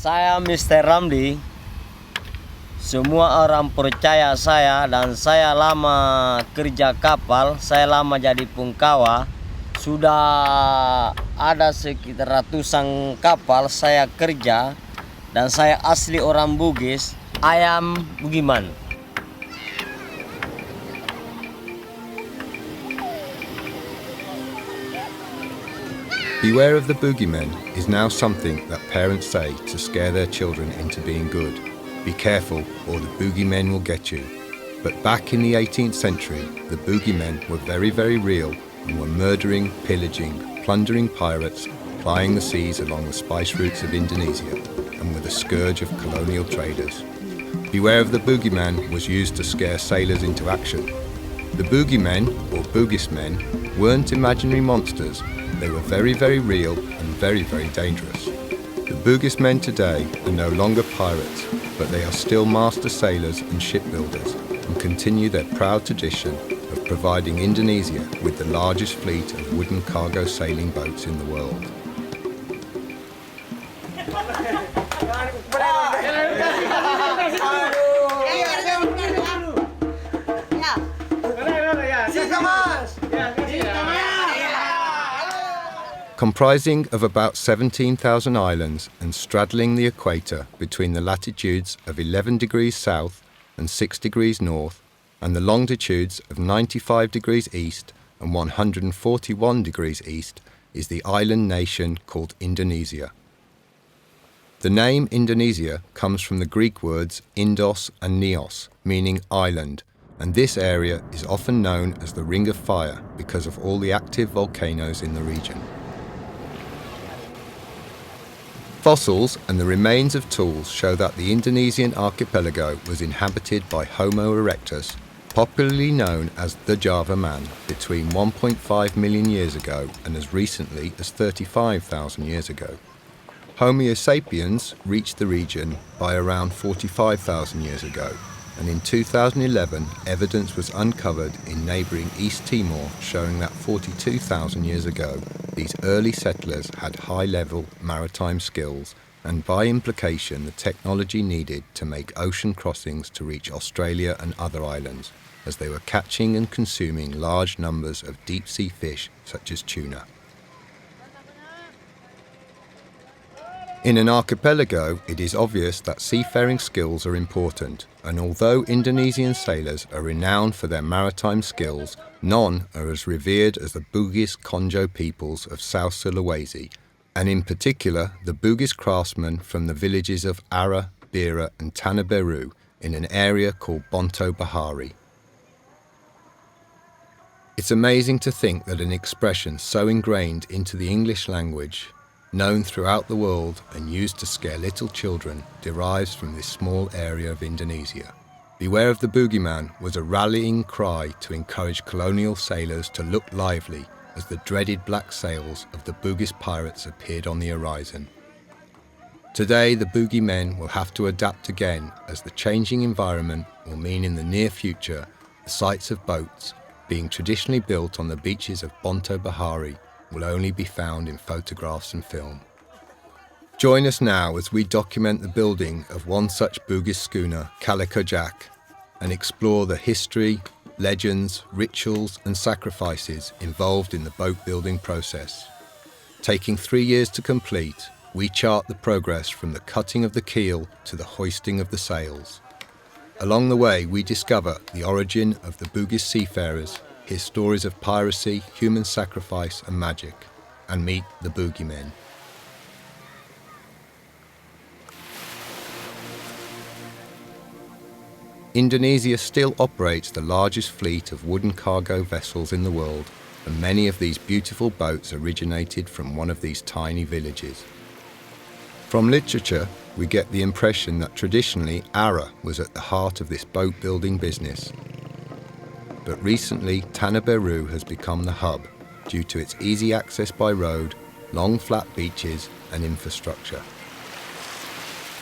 Saya Mr. Ramli. Semua orang percaya saya dan saya lama kerja kapal, saya lama jadi pungkawa. Sudah ada sekitar ratusan kapal saya kerja dan saya asli orang Bugis. I am Bogeyman. Beware of the boogeymen is now something that parents say to scare their children into being good. Be careful or the boogeymen will get you. But back in the 18th century, the boogeymen were very, very real and were murdering, pillaging, plundering pirates, plying the seas along the spice routes of Indonesia, and were the scourge of colonial traders. Beware of the boogeyman was used to scare sailors into action. The boogeymen, or Bugismen, weren't imaginary monsters. They were very, very real and very, very dangerous. The Bugismen today are no longer pirates, but they are still master sailors and shipbuilders and continue their proud tradition of providing Indonesia with the largest fleet of wooden cargo sailing boats in the world. Comprising of about 17,000 islands and straddling the equator between the latitudes of 11 degrees south and 6 degrees north and the longitudes of 95 degrees east and 141 degrees east is the island nation called Indonesia. The name Indonesia comes from the Greek words Indos and Neos, meaning island, and this area is often known as the Ring of Fire because of all the active volcanoes in the region. Fossils and the remains of tools show that the Indonesian archipelago was inhabited by Homo erectus, popularly known as the Java man, between 1.5 million years ago and as recently as 35,000 years ago. Homo sapiens reached the region by around 45,000 years ago, and in 2011 evidence was uncovered in neighbouring East Timor showing that 42,000 years ago these early settlers had high-level maritime skills and by implication the technology needed to make ocean crossings to reach Australia and other islands, as they were catching and consuming large numbers of deep-sea fish such as tuna. In an archipelago, it is obvious that seafaring skills are important, and although Indonesian sailors are renowned for their maritime skills, none are as revered as the Bugis Konjo peoples of South Sulawesi, and in particular the Bugis craftsmen from the villages of Ara, Bira and Tanah Baru in an area called Bonto Bahari. It's amazing to think that an expression so ingrained into the English language, known throughout the world and used to scare little children, derives from this small area of Indonesia. Beware of the boogeyman was a rallying cry to encourage colonial sailors to look lively as the dreaded black sails of the Bugis pirates appeared on the horizon. Today the boogeymen will have to adapt again as the changing environment will mean in the near future the sites of boats being traditionally built on the beaches of Bonto Bahari will only be found in photographs and film. Join us now as we document the building of one such Bugis schooner, Calico Jack, and explore the history, legends, rituals and sacrifices involved in the boat building process. Taking 3 years to complete, we chart the progress from the cutting of the keel to the hoisting of the sails. Along the way, we discover the origin of the Bugis seafarers, his stories of piracy, human sacrifice and magic, and meet the boogeymen. Indonesia still operates the largest fleet of wooden cargo vessels in the world, and many of these beautiful boats originated from one of these tiny villages. From literature, we get the impression that traditionally Ara was at the heart of this boat building business. But recently Tanah Baru has become the hub due to its easy access by road, long flat beaches and infrastructure.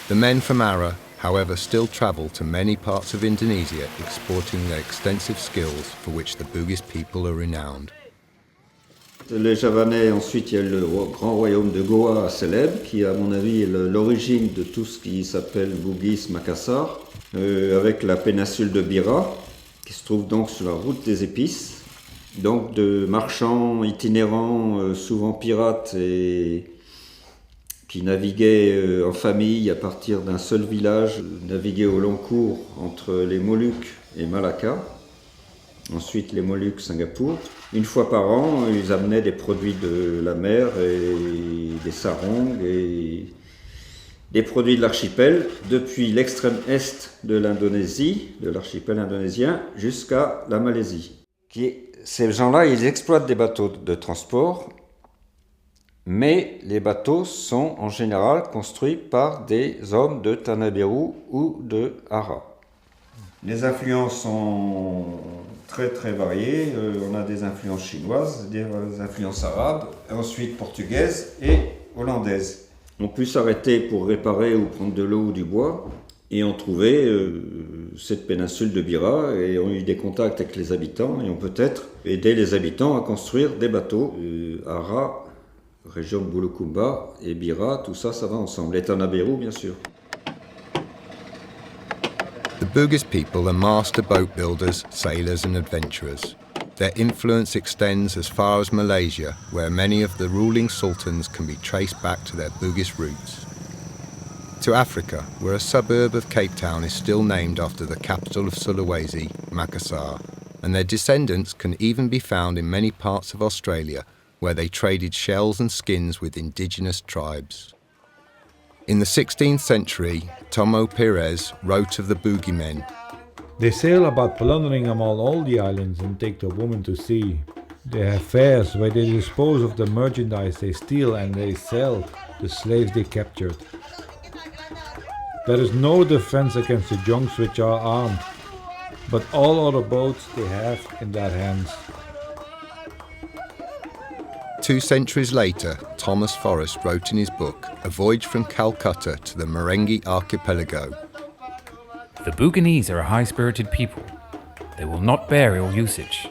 The men from Ara, however, still travel to many parts of Indonesia exporting their extensive skills for which the Bugis people are renowned. Les Javanais, ensuite, il y a le grand royaume de Goa célèbre, qui, à mon avis, est l'origine de tout ce qui s'appelle Bugis, Makassar, avec la péninsule de Bira, qui se trouve donc sur la route des épices. Donc de marchands itinérants, souvent pirates, et qui naviguaient en famille à partir d'un seul village, naviguaient au long cours entre les Moluques et Malacca. Ensuite les Moluques, Singapour. Une fois par an, ils amenaient des produits de la mer et des sarongs et des produits de l'archipel depuis l'extrême est de l'Indonésie, de l'archipel indonésien, jusqu'à la Malaisie. Ces gens-là, ils exploitent des bateaux de transport, mais les bateaux sont en général construits par des hommes de Tanah Biru ou de Ara. Les influences sont très très variées. On a des influences chinoises, des influences arabes, ensuite portugaises et hollandaises. On peut s'arrêter pour réparer ou prendre de l'eau ou du bois et on trouvait cette péninsule de Bira et on a eu des contacts avec les habitants et on peut-être aider les habitants à construire des bateaux. Ara, région de Bulukumba et Bira, tout ça, ça va ensemble. Et Tanah Biru, bien sûr. The Bugis people are master boat builders, sailors and adventurers. Their influence extends as far as Malaysia, where many of the ruling sultans can be traced back to their Bugis roots. To Africa, where a suburb of Cape Town is still named after the capital of Sulawesi, Makassar, and their descendants can even be found in many parts of Australia, where they traded shells and skins with indigenous tribes. In the 16th century, Tomo Pires wrote of the Bogeymen. They sail about plundering among all the islands and take the women to sea. They have fairs where they dispose of the merchandise they steal and they sell the slaves they captured. There is no defense against the junks which are armed, but all other boats they have in their hands. 2 centuries later, Thomas Forrest wrote in his book A Voyage from Calcutta to the Merengue Archipelago. The Buginese are a high-spirited people. They will not bear ill usage.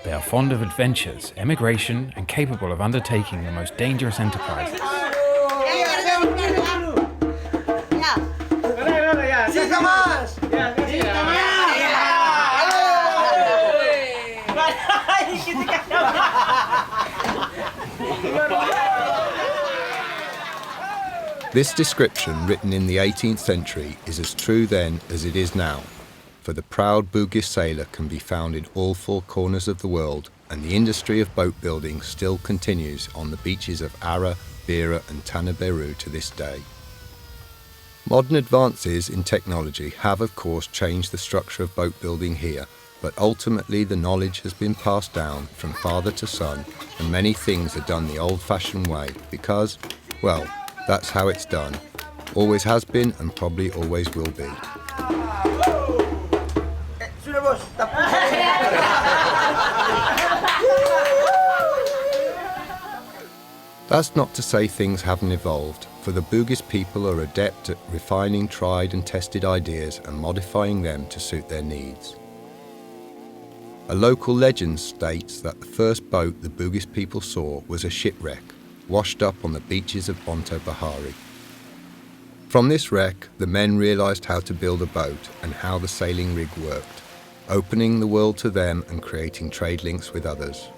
They are fond of adventures, emigration, and capable of undertaking the most dangerous enterprises. This description, written in the 18th century, is as true then as it is now, for the proud Bugis sailor can be found in all 4 corners of the world, and the industry of boat building still continues on the beaches of Ara, Bira and Tanah Biru to this day. Modern advances in technology have of course changed the structure of boat building here, but ultimately the knowledge has been passed down from father to son, and many things are done the old-fashioned way because, well, that's how it's done. Always has been and probably always will be. That's not to say things haven't evolved, for the Bugis people are adept at refining tried and tested ideas and modifying them to suit their needs. A local legend states that the first boat the Bugis people saw was a shipwreck, washed up on the beaches of Bonto Bahari. From this wreck, the men realised how to build a boat and how the sailing rig worked, opening the world to them and creating trade links with others.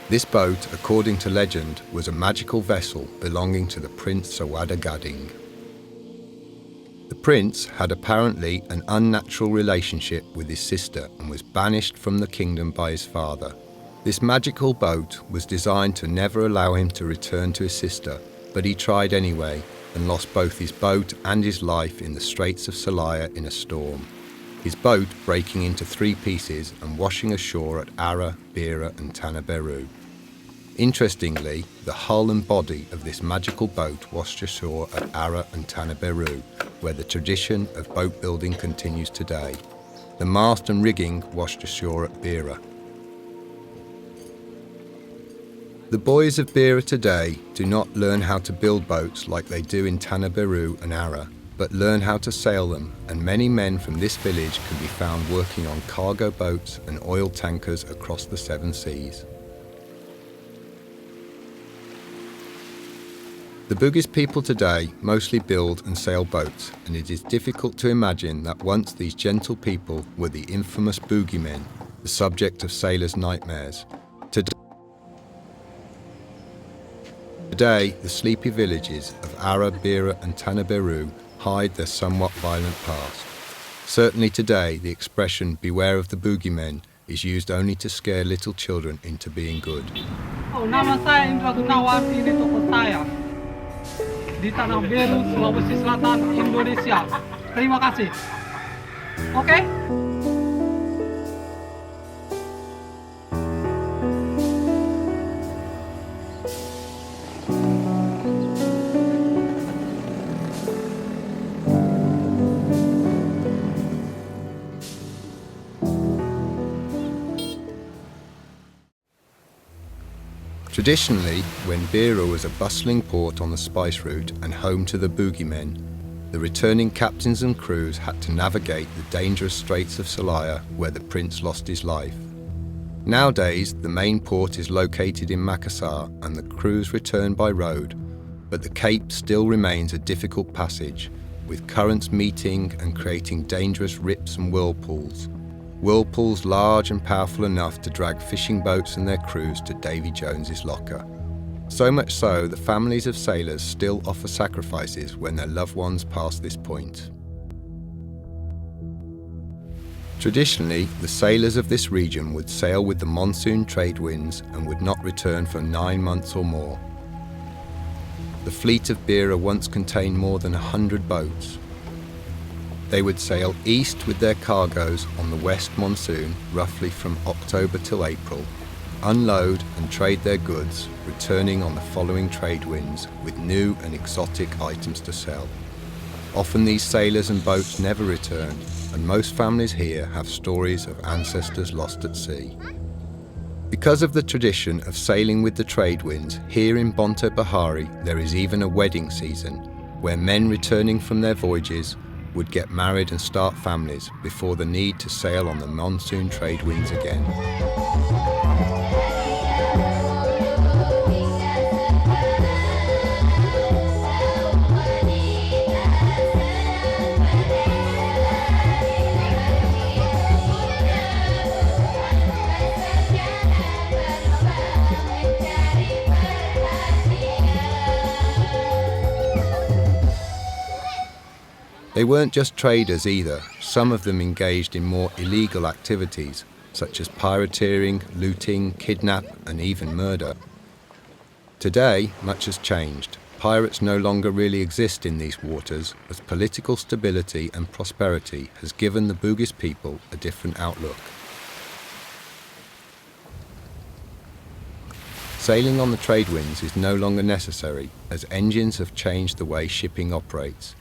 This boat, according to legend, was a magical vessel belonging to the Prince Sawada Gading. The prince had apparently an unnatural relationship with his sister and was banished from the kingdom by his father. This magical boat was designed to never allow him to return to his sister, but he tried anyway and lost both his boat and his life in the Straits of Salaya in a storm, his boat breaking into 3 pieces and washing ashore at Ara, Bira and Tanah Biru. Interestingly, the hull and body of this magical boat washed ashore at Ara and Tanah Biru, where the tradition of boat building continues today. The mast and rigging washed ashore at Bira. The boys of Bira today do not learn how to build boats like they do in Tanah Biru and Ara, but learn how to sail them, and many men from this village can be found working on cargo boats and oil tankers across the 7 seas. The Bugis people today mostly build and sail boats, and it is difficult to imagine that once these gentle people were the infamous Bogeymen, the subject of sailors' nightmares. Today, the sleepy villages of Ara, Bira and Tanaberu hide their somewhat violent past. Certainly today, the expression "beware of the Bogeymen" is used only to scare little children into being good. Nama saya Indra Gunawati, ini toko saya di Tanah Beru, Sulawesi Selatan, Indonesia. Terima kasih. Oke? Traditionally, when Bira was a bustling port on the spice route and home to the Bogeymen, the returning captains and crews had to navigate the dangerous Straits of Salaya where the prince lost his life. Nowadays, the main port is located in Makassar and the crews return by road, but the Cape still remains a difficult passage, with currents meeting and creating dangerous rips and whirlpools. Whirlpools large and powerful enough to drag fishing boats and their crews to Davy Jones's locker. So much so, the families of sailors still offer sacrifices when their loved ones pass this point. Traditionally, the sailors of this region would sail with the monsoon trade winds and would not return for 9 months or more. The fleet of Bira once contained more than 100 boats. They would sail east with their cargoes on the west monsoon, roughly from October till April, unload and trade their goods, returning on the following trade winds with new and exotic items to sell. Often these sailors and boats never returned, and most families here have stories of ancestors lost at sea. Because of the tradition of sailing with the trade winds, here in Bonte Bahari there is even a wedding season, where men returning from their voyages would get married and start families before the need to sail on the monsoon trade winds again. They weren't just traders either, some of them engaged in more illegal activities, such as pirateering, looting, kidnap, and even murder. Today, much has changed. Pirates no longer really exist in these waters, as political stability and prosperity has given the Bugis people a different outlook. Sailing on the trade winds is no longer necessary, as engines have changed the way shipping operates.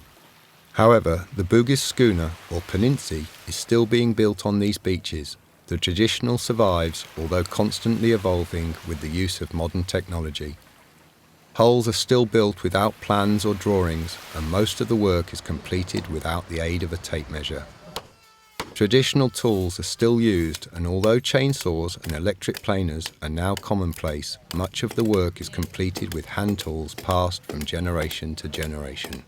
However, the Bugis schooner, or Phinisi, is still being built on these beaches. The traditional survives, although constantly evolving with the use of modern technology. Hulls are still built without plans or drawings, and most of the work is completed without the aid of a tape measure. Traditional tools are still used, and although chainsaws and electric planers are now commonplace, much of the work is completed with hand tools passed from generation to generation.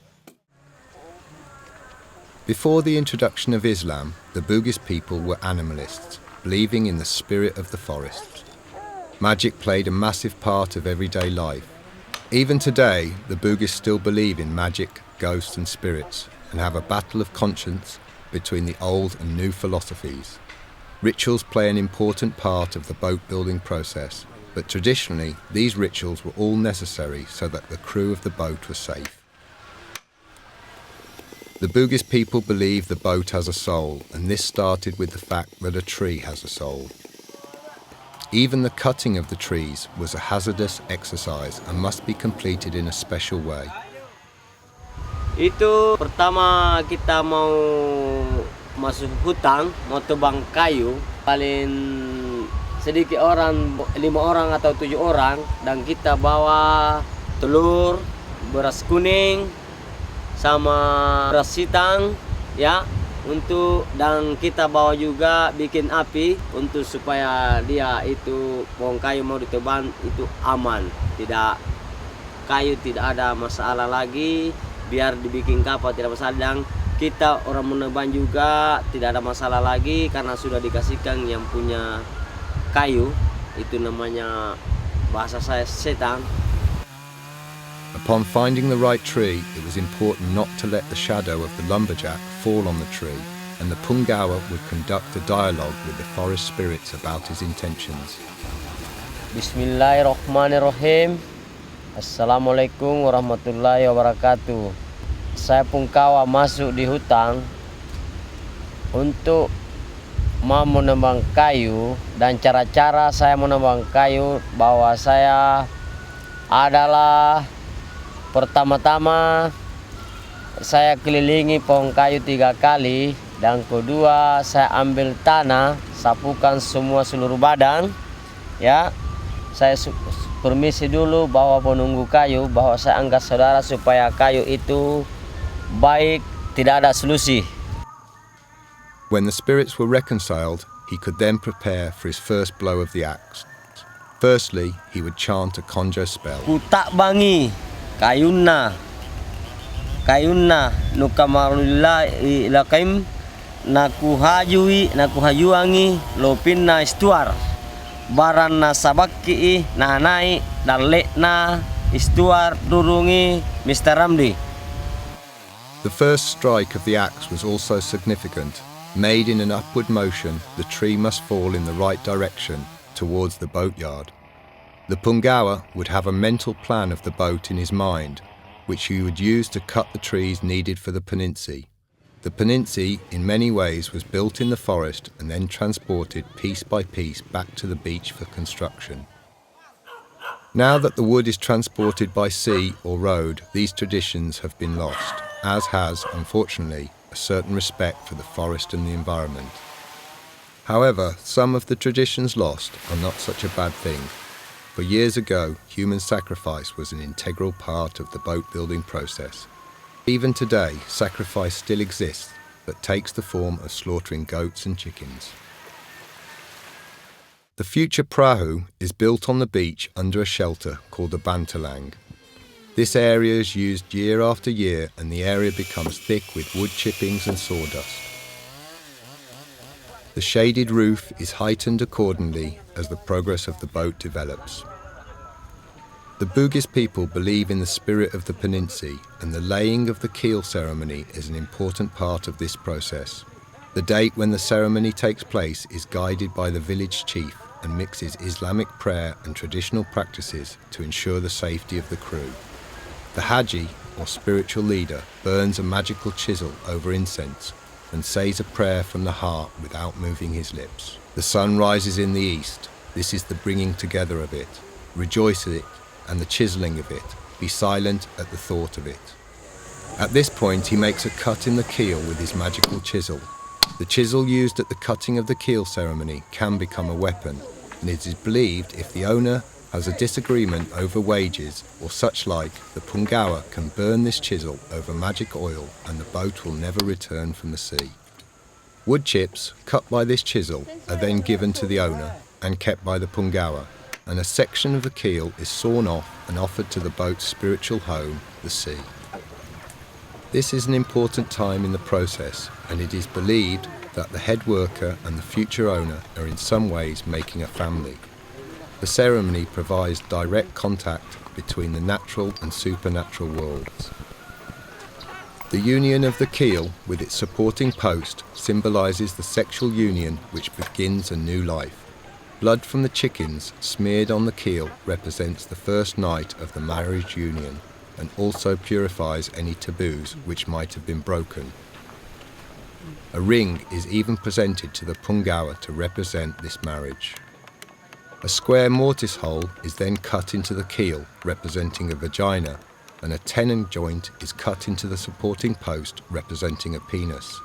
Before the introduction of Islam, the Bugis people were animalists, believing in the spirit of the forest. Magic played a massive part of everyday life. Even today, the Bugis still believe in magic, ghosts and spirits, and have a battle of conscience between the old and new philosophies. Rituals play an important part of the boat building process, but traditionally, these rituals were all necessary so that the crew of the boat was safe. The Bugis people believe the boat has a soul, and this started with the fact that a tree has a soul. Even the cutting of the trees was a hazardous exercise and must be completed in a special way. Itu pertama kita mau masuk hutan, mau tebang kayu, paling sedikit orang, 5 orang atau 7 orang, dan kita bawa telur, beras kuning, sama beras hitam, ya, dan kita bawa juga bikin api untuk supaya dia itu pohon kayu mau ditebang itu aman, tidak kayu tidak ada masalah lagi, biar dibikin kapal tidak masalah, dan kita orang menebang juga tidak ada masalah lagi karena sudah dikasihkan yang punya kayu, itu namanya bahasa saya setan. Upon finding the right tree, it was important not to let the shadow of the lumberjack fall on the tree, and the Punggawa would conduct a dialogue with the forest spirits about his intentions. Bismillahirrahmanirrahim. Assalamualaikum warahmatullahi wabarakatuh. Saya Pungkawa masuk di hutan untuk mau menebang kayu, dan cara-cara saya menebang kayu bahwa saya adalah pertama-tama saya kelilingi pohon kayu 3 kali, dan kedua saya ambil tanah, sapukan semua seluruh badan, ya. Saya permisi dulu bahwa penunggu kayu, bahwa saya anggap saudara supaya kayu itu baik, tidak ada selusi. When the spirits were reconciled, he could then prepare for his first blow of the axe. Firstly, he would chant a Konjo spell. Kutak bangi kayuna nukamarulillah ilakaim nakuhayuangi lopinna istuar baranna sabaki nanai dalekna istuar durungi Mr. Ramdi. The first strike of the axe was also significant. Made in an upward motion, the tree must fall in the right direction towards the boatyard. The Punggawa would have a mental plan of the boat in his mind, which he would use to cut the trees needed for the Phinisi. The Phinisi, in many ways, was built in the forest and then transported piece by piece back to the beach for construction. Now that the wood is transported by sea or road, these traditions have been lost, as has, unfortunately, a certain respect for the forest and the environment. However, some of the traditions lost are not such a bad thing. For years ago, human sacrifice was an integral part of the boat-building process. Even today, sacrifice still exists, but takes the form of slaughtering goats and chickens. The future prahu is built on the beach under a shelter called a bantalang. This area is used year after year, and the area becomes thick with wood chippings and sawdust. The shaded roof is heightened accordingly as the progress of the boat develops. The Bugis people believe in the spirit of the Phinisi, and the laying of the keel ceremony is an important part of this process. The date when the ceremony takes place is guided by the village chief and mixes Islamic prayer and traditional practices to ensure the safety of the crew. The Haji, or spiritual leader, burns a magical chisel over incense and says a prayer from the heart without moving his lips. The sun rises in the east. This is the bringing together of it. Rejoice at it and the chiseling of it. Be silent at the thought of it. At this point, he makes a cut in the keel with his magical chisel. The chisel used at the cutting of the keel ceremony can become a weapon, and it is believed if the owner has a disagreement over wages or such like, the Punggawa can burn this chisel over magic oil and the boat will never return from the sea. Wood chips cut by this chisel are then given to the owner and kept by the Punggawa, and a section of the keel is sawn off and offered to the boat's spiritual home, the sea. This is an important time in the process, and it is believed that the head worker and the future owner are in some ways making a family. The ceremony provides direct contact between the natural and supernatural worlds. The union of the keel with its supporting post symbolises the sexual union which begins a new life. Blood from the chickens smeared on the keel represents the first night of the marriage union and also purifies any taboos which might have been broken. A ring is even presented to the Punggawa to represent this marriage. A square mortise hole is then cut into the keel, representing a vagina, and a tenon joint is cut into the supporting post, representing a penis.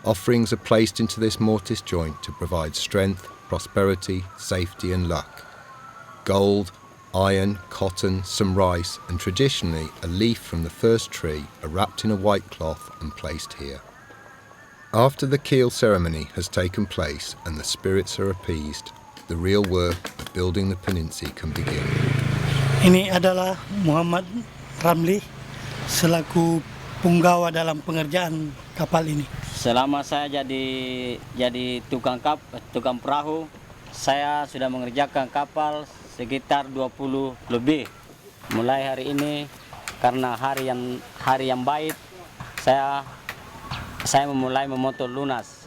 Offerings are placed into this mortise joint to provide strength, prosperity, safety and luck. Gold, iron, cotton, some rice, and traditionally a leaf from the first tree are wrapped in a white cloth and placed here. After the keel ceremony has taken place and the spirits are appeased, the real work of building the Phinisi can begin. Ini adalah Muhammad Ramli selaku punggawa dalam pengerjaan kapal ini. Selama saya jadi tukang perahu, saya sudah mengerjakan kapal sekitar 20 lebih. Mulai hari ini karena hari yang baik, saya memulai memotong lunas.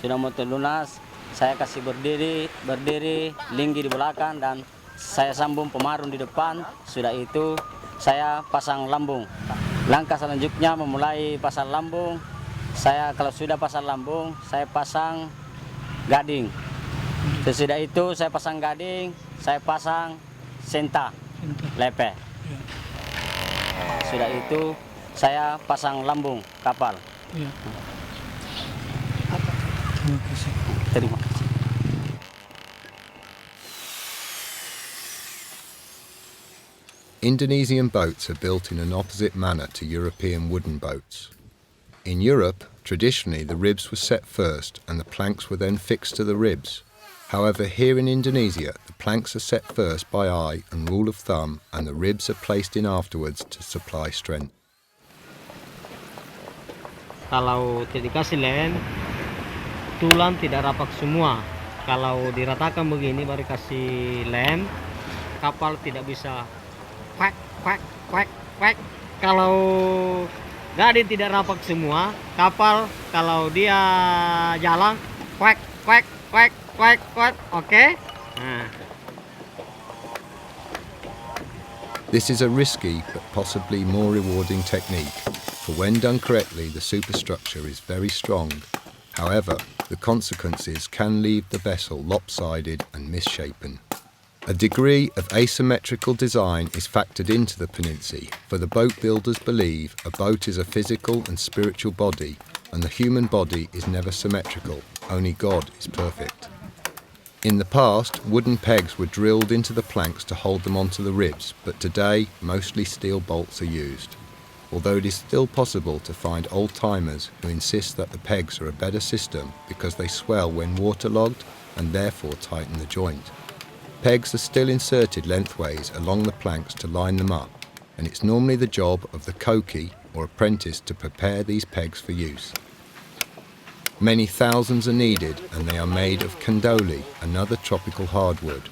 Sudah memotong lunas, saya kasih berdiri linggi di belakang dan saya sambung pemarun di depan. Sudah itu saya pasang lambung. Langkah selanjutnya memulai pasang lambung. Kalau sudah pasang lambung, saya pasang gading. Sesudah itu saya pasang gading, saya pasang senta, lepe. Sudah itu saya pasang lambung kapal. Ya. Terima kasih. Terima kasih. Indonesian boats are built in an opposite manner to European wooden boats. In Europe, traditionally the ribs were set first and the planks were then fixed to the ribs. However, here in Indonesia, the planks are set first by eye and rule of thumb and the ribs are placed in afterwards to supply strength. Kalau tidak dikasih lem, tulang tidak rapat semua. Kalau diratakan begini baru kasih lem, kapal tidak bisa kwek kwek kwek kwek. Kalau gading tidak rapat semua, kapal kalau dia jalan kwek kwek kwek kwek kwek. Oke? Nah. This is a risky but possibly more rewarding technique, for when done correctly the superstructure is very strong. However, the consequences can leave the vessel lopsided and misshapen. A degree of asymmetrical design is factored into the Phinisi, for the boat builders believe a boat is a physical and spiritual body, and the human body is never symmetrical, only God is perfect. In the past, wooden pegs were drilled into the planks to hold them onto the ribs, but today mostly steel bolts are used. Although it is still possible to find old-timers who insist that the pegs are a better system because they swell when waterlogged and therefore tighten the joint. Pegs are still inserted lengthways along the planks to line them up, and it's normally the job of the koki or apprentice to prepare these pegs for use. Many thousands are needed and they are made of kandoli, another tropical hardwood.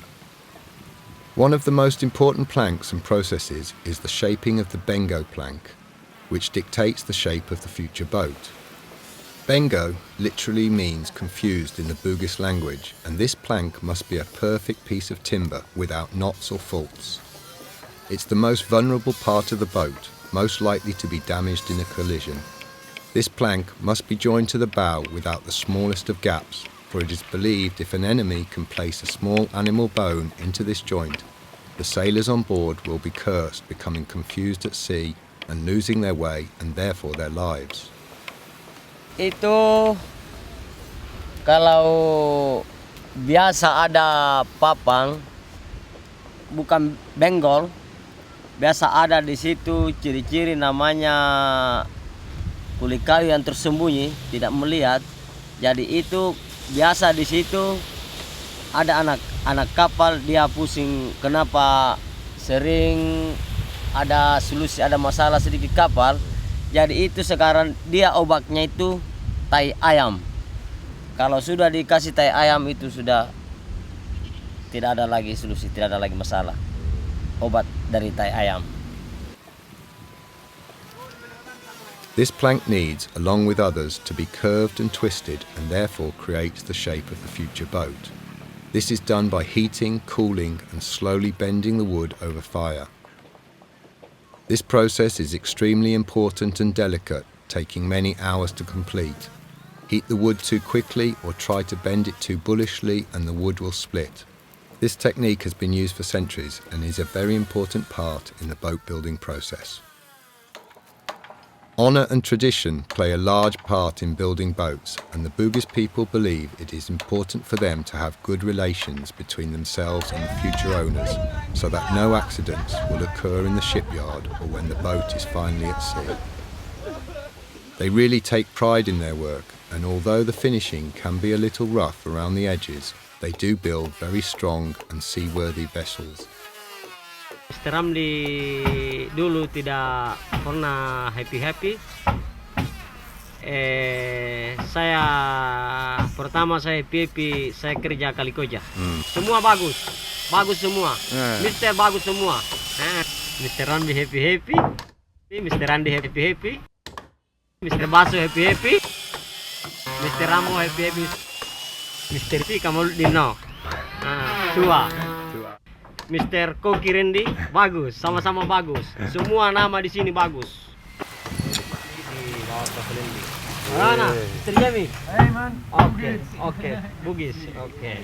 One of the most important planks and processes is the shaping of the bengo plank, which dictates the shape of the future boat. Bengo literally means confused in the Bugis language, and this plank must be a perfect piece of timber without knots or faults. It's the most vulnerable part of the boat, most likely to be damaged in a collision. This plank must be joined to the bow without the smallest of gaps, for it is believed if an enemy can place a small animal bone into this joint, the sailors on board will be cursed, becoming confused at sea and losing their way and therefore their lives. Itu kalau biasa ada papang, bukan benggol, biasa ada di situ ciri-ciri namanya kulit kayu yang tersembunyi, tidak melihat. Jadi itu biasa di situ ada anak kapal, dia pusing kenapa sering ada solusi, ada masalah sedikit kapal. Jadi itu sekarang dia obatnya itu tai ayam. Kalau sudah dikasih tai ayam itu sudah tidak ada lagi solusi, tidak ada lagi masalah. Obat dari tai ayam. This plank needs, along with others, to be curved and twisted and therefore creates the shape of the future boat. This is done by heating, cooling and slowly bending the wood over fire. This process is extremely important and delicate, taking many hours to complete. Heat the wood too quickly or try to bend it too bullishly and the wood will split. This technique has been used for centuries and is a very important part in the boat building process. Honour and tradition play a large part in building boats, and the Bugis people believe it is important for them to have good relations between themselves and the future owners, so that no accidents will occur in the shipyard or when the boat is finally at sea. They really take pride in their work, and although the finishing can be a little rough around the edges, they do build very strong and seaworthy vessels. Mr. Ramli dulu tidak pernah happy-happy. Saya pertama saya happy, saya kerja Calico Jack. Semua bagus semua. Mister bagus semua. Mr. Ramli happy, Mr. Randi happy, Mr. Baso happy, Mr. Ramo happy, Mr. P kamu dino. Tua. Mr. Koki Rendi bagus, sama-sama bagus. Semua nama di sini bagus. Mana? Mr. Jamie? Hey man. Oke. Bugis. Oke.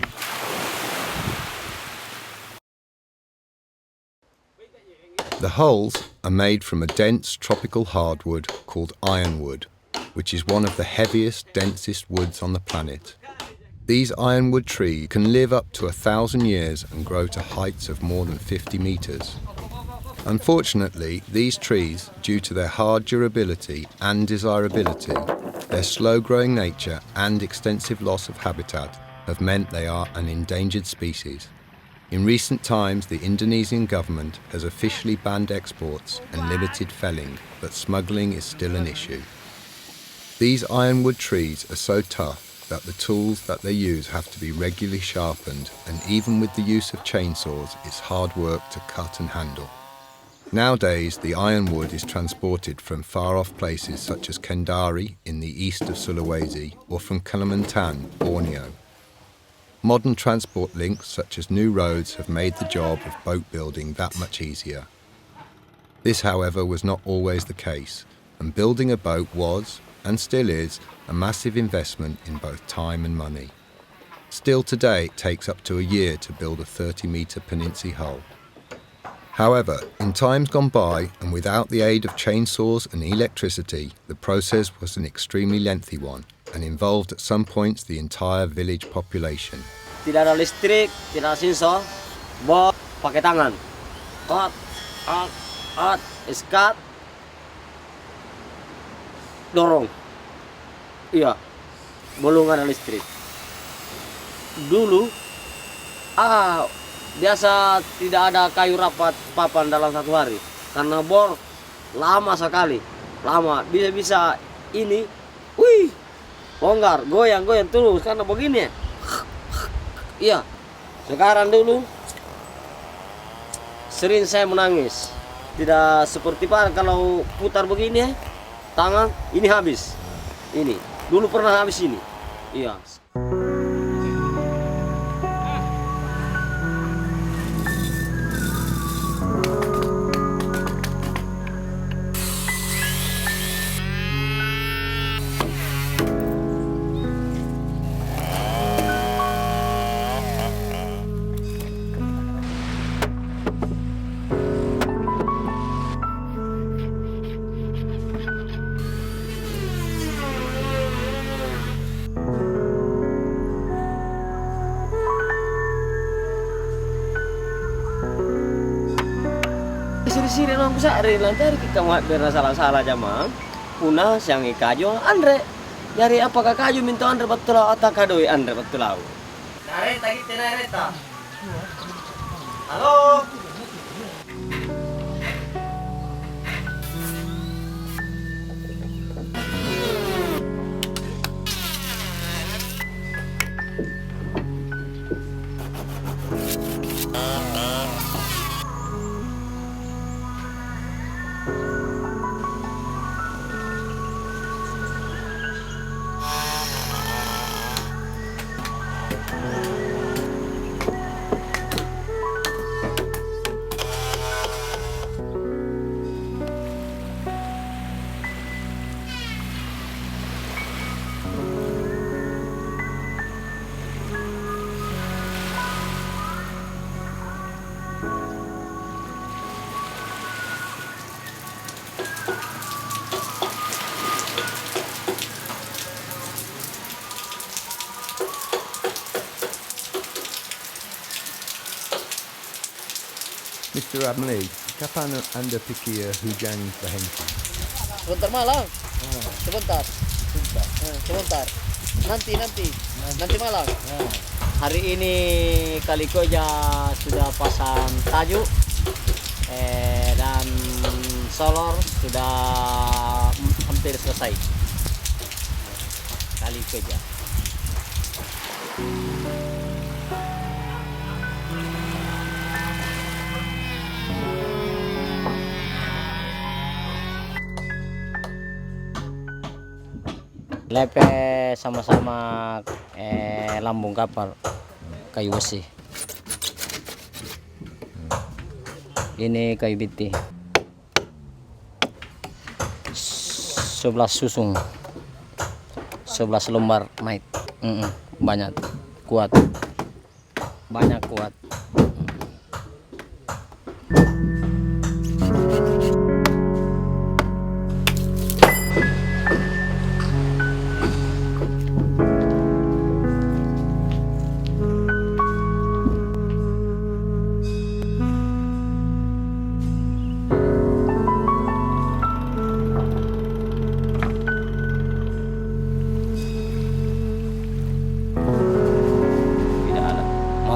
The hulls are made from a dense tropical hardwood called ironwood, which is one of the heaviest, densest woods on the planet. These ironwood trees can live up to 1,000 years and grow to heights of more than 50 meters. Unfortunately, these trees, due to their hard durability and desirability, their slow-growing nature and extensive loss of habitat have meant they are an endangered species. In recent times, the Indonesian government has officially banned exports and limited felling, but smuggling is still an issue. These ironwood trees are so tough that the tools that they use have to be regularly sharpened, and even with the use of chainsaws, it's hard work to cut and handle. Nowadays, the ironwood is transported from far-off places such as Kendari in the east of Sulawesi or from Kalimantan, Borneo. Modern transport links such as new roads have made the job of boat building that much easier. This, however, was not always the case, and building a boat was, and still is, a massive investment in both time and money. Still today, it takes up to a year to build a 30-metre Phinisi hull. However, in times gone by, and without the aid of chainsaws and electricity, the process was an extremely lengthy one, and involved at some points the entire village population. Tidak ada listrik, tidak ada sensor, bot pakai tangan. Iskat, dorong. Iya, belum ada listrik. Dulu, biasa tidak ada kayu rapat papan dalam satu hari. Karena bor lama sekali. Lama, bisa-bisa ini, longgar, goyang terus. Karena begini ya. Iya, sekarang dulu, sering saya menangis. Tidak seperti kalau putar begini ya, tangan, ini habis. Ini. Dulu pernah habis ini. Iya. Siri nang bisa rin lantai kita berna salah zaman punah siang kajo andre dari apakah kajo minta andre betul atau kadoi andre betul lau nare tadi tenare ta halo Mr. Ramli, kapan Anda pikir hujan berhenti? sebentar malam sebentar nanti malam hari ini Calico Jack sudah pasang tajuk dan solor sudah hampir selesai. Calico Jack. Lepe sama-sama lambung kapal kayu besi. Ini kayu biti. 11 susung. 11 lembar mait. Banyak kuat. Banyak kuat.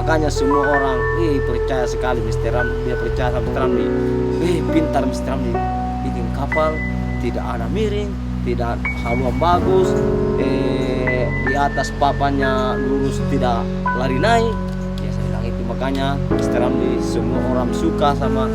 Makanya semua orang percaya sekali Mr. Ramli, dia percaya sama Mr. Ramli. Pintar Mr. Ramli, bikin kapal tidak ada miring, tidak haluan bagus, di atas papannya lurus, tidak lari naik. Ya saya bilang itu, makanya Mr. Ramli semua orang suka sama.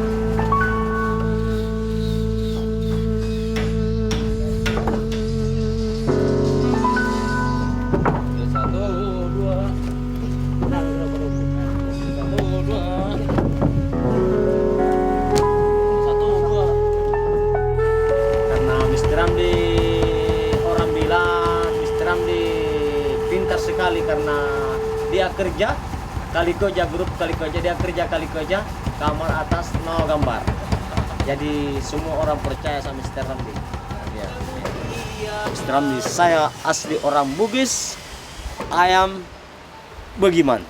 Sekali karena dia kerja Calico Jack, grup Calico Jack, dia kerja Calico Jack, kamar atas no gambar. Jadi semua orang percaya sama Mr. Ramli. Ya. Mr. Ramli, saya asli orang Bugis, ayam Bogeyman.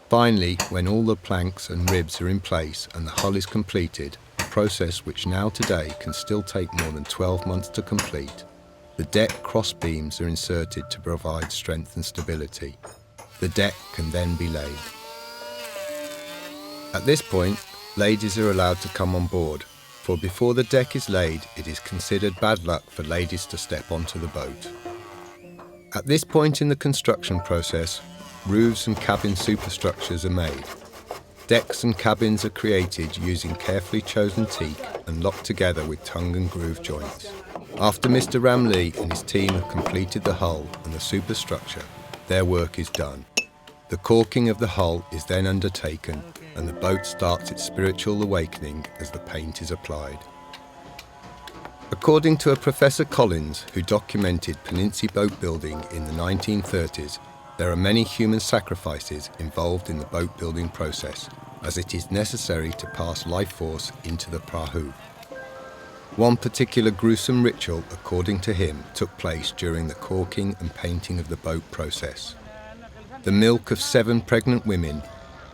Finally, when all the planks and ribs are in place and the hull is completed, process which now today can still take more than 12 months to complete, the deck cross beams are inserted to provide strength and stability. The deck can then be laid. At this point, ladies are allowed to come on board, for before the deck is laid, it is considered bad luck for ladies to step onto the boat. At this point in the construction process, roofs and cabin superstructures are made. Decks and cabins are created using carefully chosen teak and locked together with tongue and groove joints. After Mr. Ramli and his team have completed the hull and the superstructure, their work is done. The caulking of the hull is then undertaken and the boat starts its spiritual awakening as the paint is applied. According to a Professor Collins who documented Phinisi boat building in the 1930s, there are many human sacrifices involved in the boat building process, as it is necessary to pass life force into the prahu. One particular gruesome ritual, according to him, took place during the caulking and painting of the boat process. The milk of 7 pregnant women,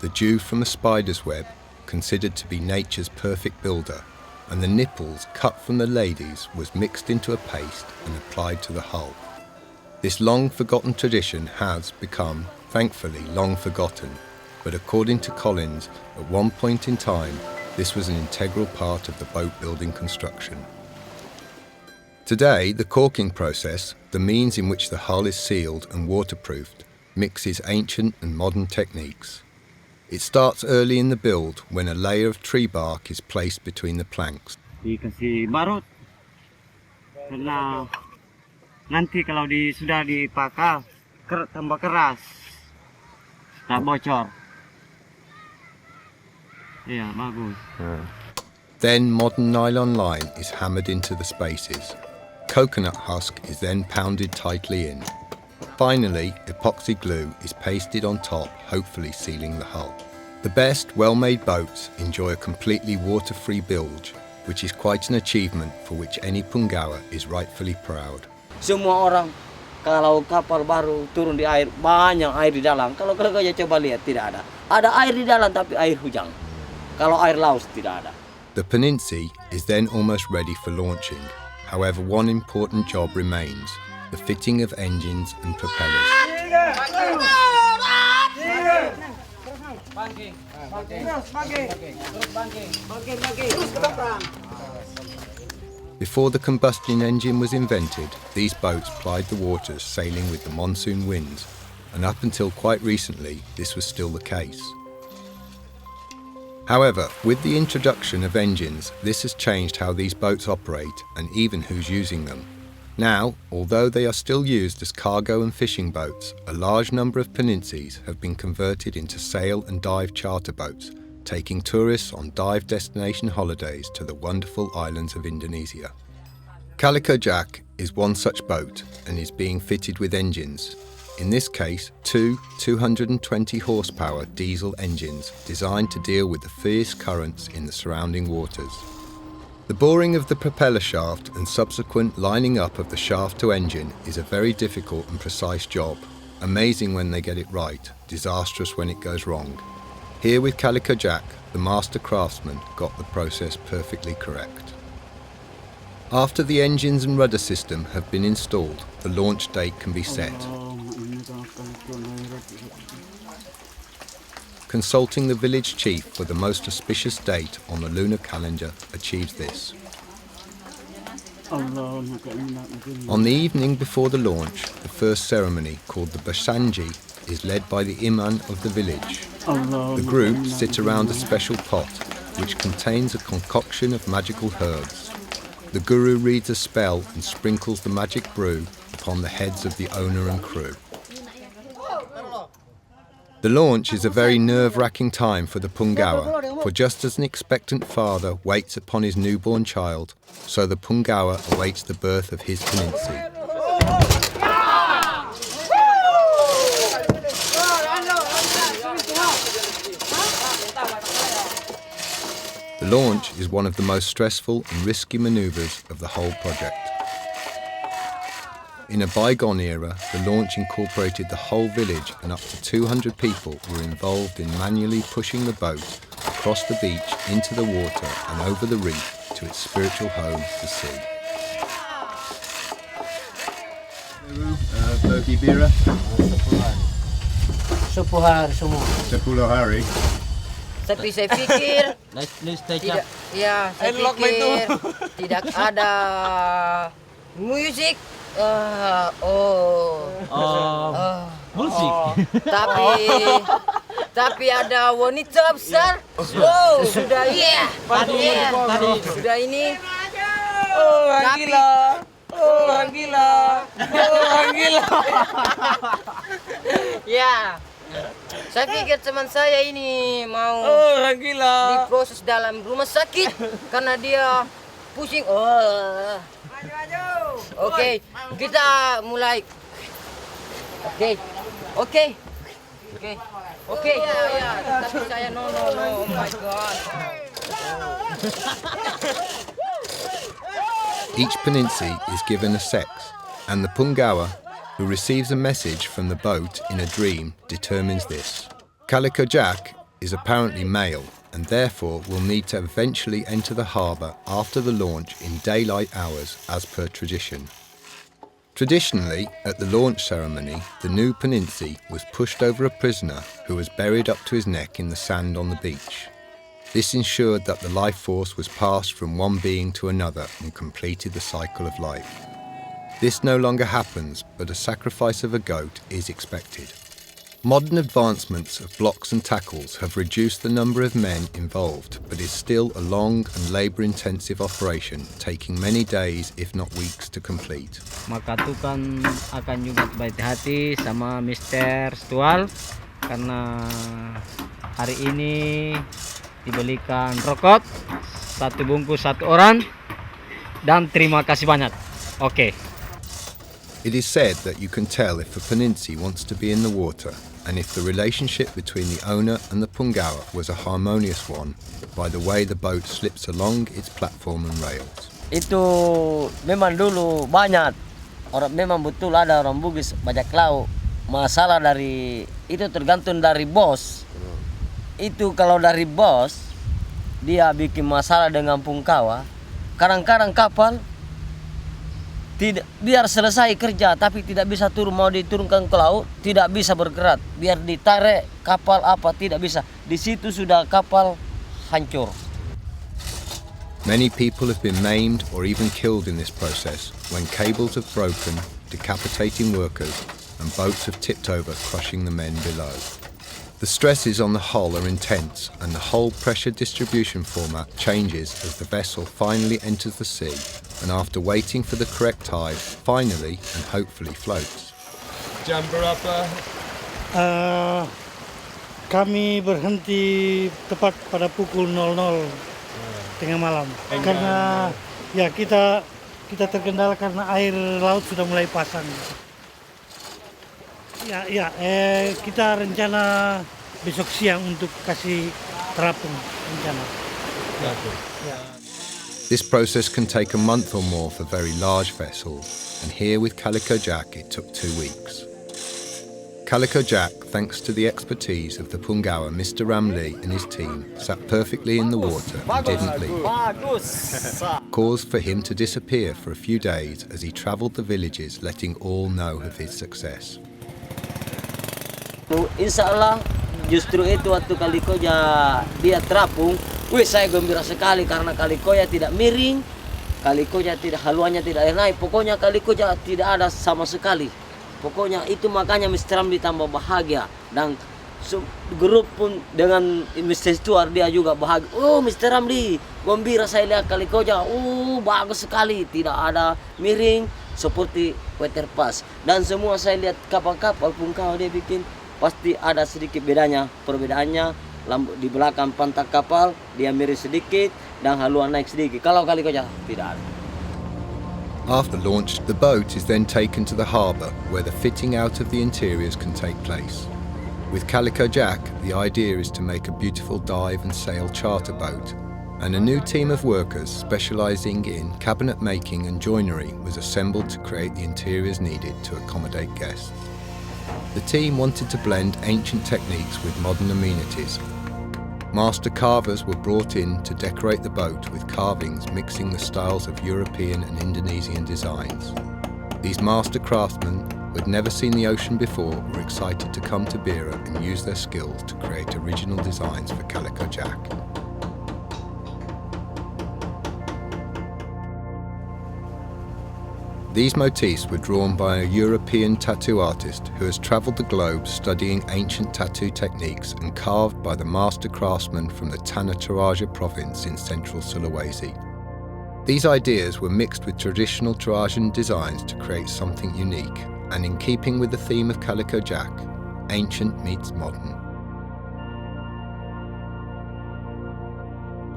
the dew from a spider's web, considered to be nature's perfect builder, and the nipples cut from the ladies was mixed into a paste and applied to the hull. This long-forgotten tradition has become, thankfully, long forgotten, but according to Collins, at one point in time, this was an integral part of the boat-building construction. Today, the caulking process, the means in which the hull is sealed and waterproofed, mixes ancient and modern techniques. It starts early in the build when a layer of tree bark is placed between the planks. Dikasih barut, karena nanti kalau sudah dipakai tambah keras, tak bocor. Iya, bagus. Then modern nylon line is hammered into the spaces. Coconut husk is then pounded tightly in. Finally, epoxy glue is pasted on top, hopefully sealing the hull. The best well-made boats enjoy a completely water-free bilge, which is quite an achievement for which any Punggawa is rightfully proud. Semua orang kalau kapal baru turun di air, banyak air di dalam. Kalau kalian coba lihat, tidak ada. Ada air di dalam tapi air hujan. Kalau air laut tidak ada. The Phinisi is then almost ready for launching. However, one important job remains, the fitting of engines and propellers. Before the combustion engine was invented, these boats plied the waters sailing with the monsoon winds, and up until quite recently this was still the case. However, with the introduction of engines, this has changed how these boats operate and even who's using them. Now, although they are still used as cargo and fishing boats, a large number of Phinnisis have been converted into sail and dive charter boats, taking tourists on dive destination holidays to the wonderful islands of Indonesia. Calico Jack is one such boat and is being fitted with engines. In this case, two 220 horsepower diesel engines designed to deal with the fierce currents in the surrounding waters. The boring of the propeller shaft and subsequent lining up of the shaft to engine is a very difficult and precise job. Amazing when they get it right, disastrous when it goes wrong. Here with Calico Jack, the master craftsman got the process perfectly correct. After the engines and rudder system have been installed, the launch date can be set. Consulting the village chief for the most auspicious date on the lunar calendar achieves this. On the evening before the launch, the first ceremony, called the Bersanji, is led by the imam of the village. The group sit around a special pot, which contains a concoction of magical herbs. The guru reads a spell and sprinkles the magic brew upon the heads of the owner and crew. The launch is a very nerve-wracking time for the Punggawa, for just as an expectant father waits upon his newborn child, so the Punggawa awaits the birth of his Phinisi. The launch is one of the most stressful and risky manoeuvres of the whole project. In a bygone era, the launch incorporated the whole village, and up to 200 people were involved in manually pushing the boat across the beach into the water and over the reef to its spiritual home, the sea. Bogeyman. 10 hari semua. 10 hari. Tapi saya pikir tidak, ya saya pikir tidak ada musik. Musik. Tapi ada wanita besar. Sudah sudah ini. Gila. Ya. Saya pikir teman saya ini mau diproses dalam rumah sakit karena dia pusing. Oke, kita mulai. Oke. Ya. Tapi saya no. Oh my God. Each Phinisi is given a sex, and the Punggawa, who receives a message from the boat in a dream, determines this. Calico Jack is apparently male, and therefore will need to eventually enter the harbour after the launch in daylight hours as per tradition. Traditionally, at the launch ceremony, the new Phinisi was pushed over a prisoner who was buried up to his neck in the sand on the beach. This ensured that the life force was passed from one being to another and completed the cycle of life. This no longer happens, but a sacrifice of a goat is expected. Modern advancements of blocks and tackles have reduced the number of men involved, but is still a long and labour-intensive operation, taking many days, if not weeks, to complete. Maka Tuhan akan juga baik hati sama Mr. Stual karena hari ini dibelikan rokok 1 bungkus 1 orang dan terima kasih banyak. Oke. It is said that you can tell if a Phinisi wants to be in the water and if the relationship between the owner and the Punggawa was a harmonious one by the way the boat slips along its platform and rails. Itu memang dulu banyak orang, memang betul ada orang Bugis bajak laut. Masalah dari itu tergantung dari bos. Itu kalau dari bos dia bikin masalah dengan Punggawa, kadang-kadang kapal biar selesai kerja tapi tidak bisa turun, mau diturunkan ke laut tidak bisa bergerak, biar ditarik kapal apa tidak bisa, di situ sudah kapal hancur. Many people have been maimed or even killed in this process when cables have broken, decapitating workers, and boats have tipped over, crushing the men below. The stresses on the hull are intense, and the hull pressure distribution format changes as the vessel finally enters the sea, and after waiting for the correct tide, finally and hopefully floats. Jam berapa? Kami berhenti tepat pada pukul 00 tengah malam. Karena ya kita terkendala karena air laut sudah mulai pasang. Kita rencana besok siang untuk kasih terapung rencana. This process can take a month or more for very large vessels, and here with Calico Jack it took 2 weeks. Calico Jack, thanks to the expertise of the Punggawa Mr. Ramlee and his team, sat perfectly in the water and didn't leave. Caused for him to disappear for a few days as he travelled the villages, letting all know of his success. Insya Allah justru itu waktu Calico dia terapung, saya gembira sekali karena Calico tidak miring, Calico tidak haluannya tidak naik, pokoknya Calico tidak ada sama sekali. Pokoknya itu makanya Mr. Ramlee tambah bahagia, dan grup pun dengan Mr. Stuart dia juga bahagia. Oh Mr. Ramlee, gembira saya lihat Calico bagus sekali, tidak ada miring seperti waterpass, dan semua saya lihat kapal-kapal Pungkawa dia bikin pasti ada sedikit perbedaannya di belakang pantat kapal dia miring sedikit dan haluan naik sedikit. Kalau Calico Jack tidak ada. After launch, the boat is then taken to the harbour where the fitting out of the interiors can take place. With Calico Jack, the idea is to make a beautiful dive and sail charter boat, and a new team of workers specialising in cabinet making and joinery was assembled to create the interiors needed to accommodate guests. The team wanted to blend ancient techniques with modern amenities. Master carvers were brought in to decorate the boat with carvings mixing the styles of European and Indonesian designs. These master craftsmen, who had never seen the ocean before, were excited to come to Beira and use their skills to create original designs for Calico Jack. These motifs were drawn by a European tattoo artist who has travelled the globe studying ancient tattoo techniques and carved by the master craftsmen from the Tanah Toraja province in central Sulawesi. These ideas were mixed with traditional Torajan designs to create something unique, and in keeping with the theme of Calico Jack, ancient meets modern.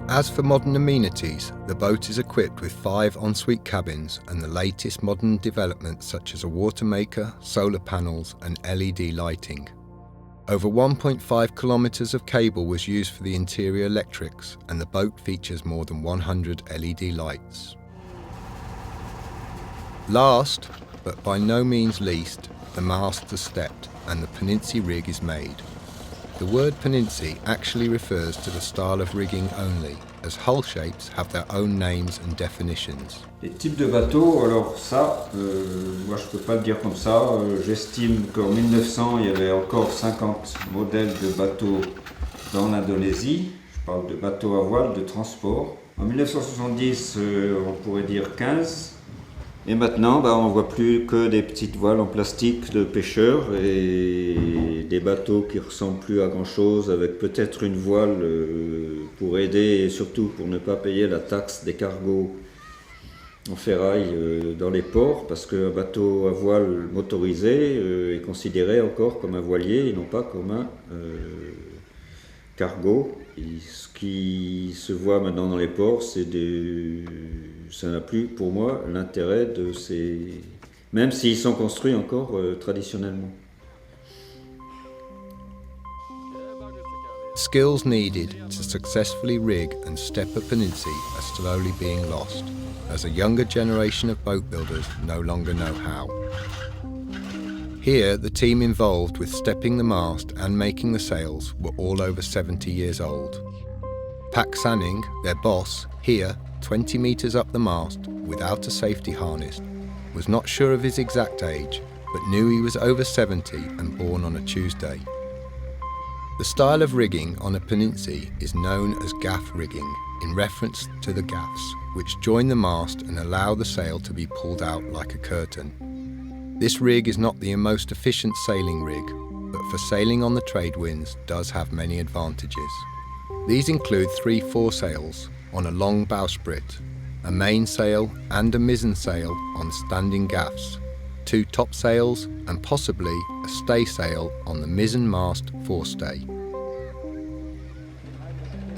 As for modern amenities, the boat is equipped with 5 ensuite cabins and the latest modern developments such as a water maker, solar panels and LED lighting. Over 1.5 kilometres of cable was used for the interior electrics, and the boat features more than 100 LED lights. Last, but by no means least, the masts are stepped and the Phinisi rig is made. The word Phinisi actually refers to the style of rigging only, as hull shapes have their own names and definitions. Les types de bateaux, alors ça, moi je peux pas le dire comme ça. J'estime qu'en 1900 il y avait encore 50 modèles de bateaux dans l'Indonésie. Je parle de bateaux à voile, de transport. En 1970, on pourrait dire 15. Et maintenant, on voit plus que des petites voiles en plastique de pêcheurs et des bateaux qui ressemblent plus à grand chose, avec peut-être une voile pour aider et surtout pour ne pas payer la taxe des cargos en ferraille dans les ports, parce qu'un bateau à voile motorisé est considéré encore comme un voilier et non pas comme un cargo. Et ce qui se voit maintenant dans les ports, ça n'a plus pour moi l'intérêt de ces... Même s'ils sont construits encore traditionnellement. Skills needed to successfully rig and step a Phinisi are slowly being lost, as a younger generation of boat builders no longer know how. Here, the team involved with stepping the mast and making the sails were all over 70 years old. Pak Saning, their boss, here, 20 metres up the mast, without a safety harness, was not sure of his exact age, but knew he was over 70 and born on a Tuesday. The style of rigging on a Phinisi is known as gaff rigging, in reference to the gaffs, which join the mast and allow the sail to be pulled out like a curtain. This rig is not the most efficient sailing rig, but for sailing on the trade winds does have many advantages. These include 3 foresails on a long bowsprit, a mainsail and a mizzen sail on standing gaffs, 2 topsails and possibly a staysail on the mizzen mast forestay.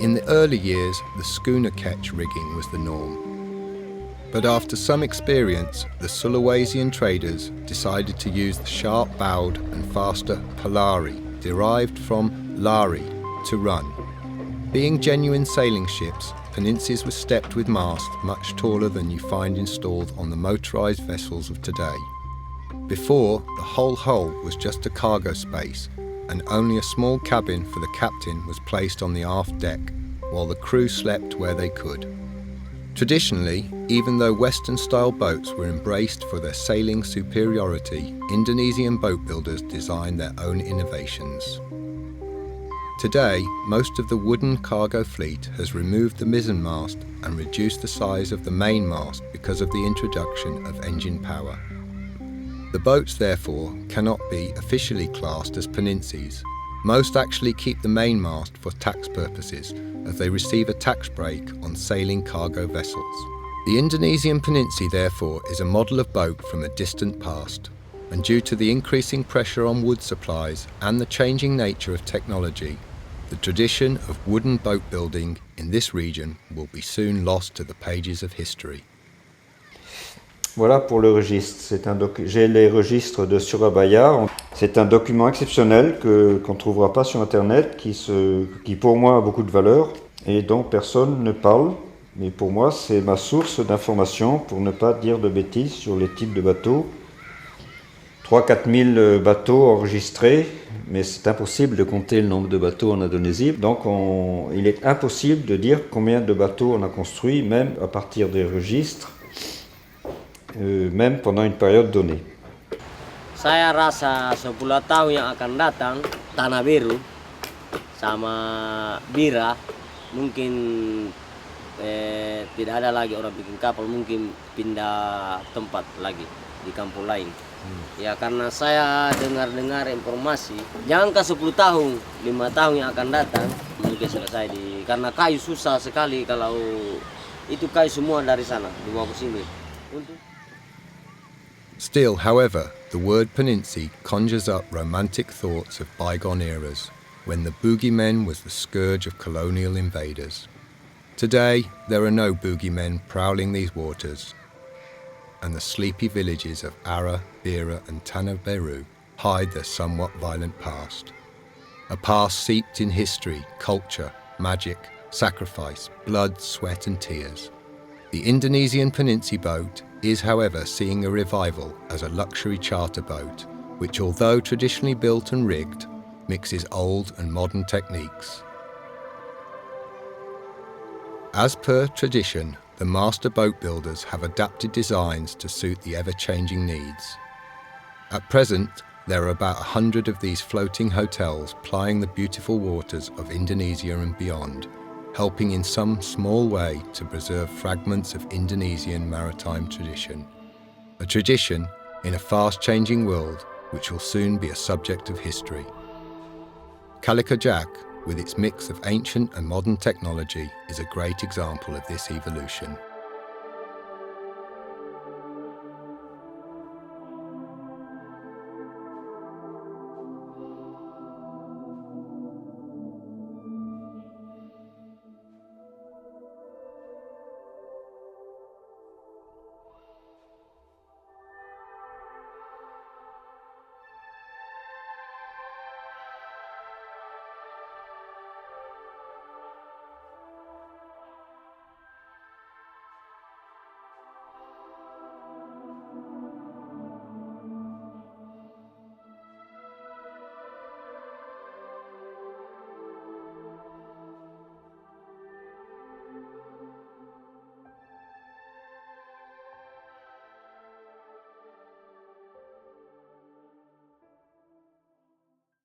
In the early years, the schooner ketch rigging was the norm. But after some experience, the Sulawesian traders decided to use the sharp-bowed and faster palari, derived from lari, to run. Being genuine sailing ships, Phinisis were stepped with masts much taller than you find installed on the motorised vessels of today. Before, the whole hull was just a cargo space, and only a small cabin for the captain was placed on the aft deck, while the crew slept where they could. Traditionally, even though Western-style boats were embraced for their sailing superiority, Indonesian boat builders designed their own innovations. Today, most of the wooden cargo fleet has removed the mizzen mast and reduced the size of the main mast because of the introduction of engine power. The boats, therefore, cannot be officially classed as Phinisis. Most actually keep the main mast for tax purposes, as they receive a tax break on sailing cargo vessels. The Indonesian Phinisi, therefore, is a model of boat from a distant past, and due to the increasing pressure on wood supplies and the changing nature of technology, the tradition of wooden boat building in this region will be soon lost to the pages of history. Voilà pour le registre. J'ai les registres de Surabaya. C'est un document exceptionnel qu'on ne trouvera pas sur Internet, qui pour moi a beaucoup de valeur et dont personne ne parle. Mais pour moi, c'est ma source d'information pour ne pas dire de bêtises sur les types de bateaux. 3 000 à 4 000 bateaux enregistrés, mais c'est impossible de compter le nombre de bateaux en Indonésie. Donc il est impossible de dire combien de bateaux on a construit, même à partir des registres, même pendant une période donnée. Saya rasa 10 tahun yang akan datang, tanah biru sama bira mungkin tidak ada lagi orang bikin kapal, mungkin pindah tempat lagi di kampung lain. Ya karena saya dengar informasi, jangankan 10 tahun, 5 tahun yang akan datang mungkin selesai karena kayu susah sekali kalau itu kayu semua dari sana dibawa ke sini. Still, however, the word Phinisi conjures up romantic thoughts of bygone eras, when the Bogeymen was the scourge of colonial invaders. Today, there are no Bogeymen prowling these waters, and the sleepy villages of Ara, Bira and Tanah Beru hide their somewhat violent past. A past seeped in history, culture, magic, sacrifice, blood, sweat and tears. The Indonesian Phinisi boat is, however, seeing a revival as a luxury charter boat, which, although traditionally built and rigged, mixes old and modern techniques. As per tradition, the master boat builders have adapted designs to suit the ever-changing needs. At present, there are about 100 of these floating hotels plying the beautiful waters of Indonesia and beyond, helping in some small way to preserve fragments of Indonesian maritime tradition. A tradition in a fast-changing world which will soon be a subject of history. Calico Jack, with its mix of ancient and modern technology, is a great example of this evolution.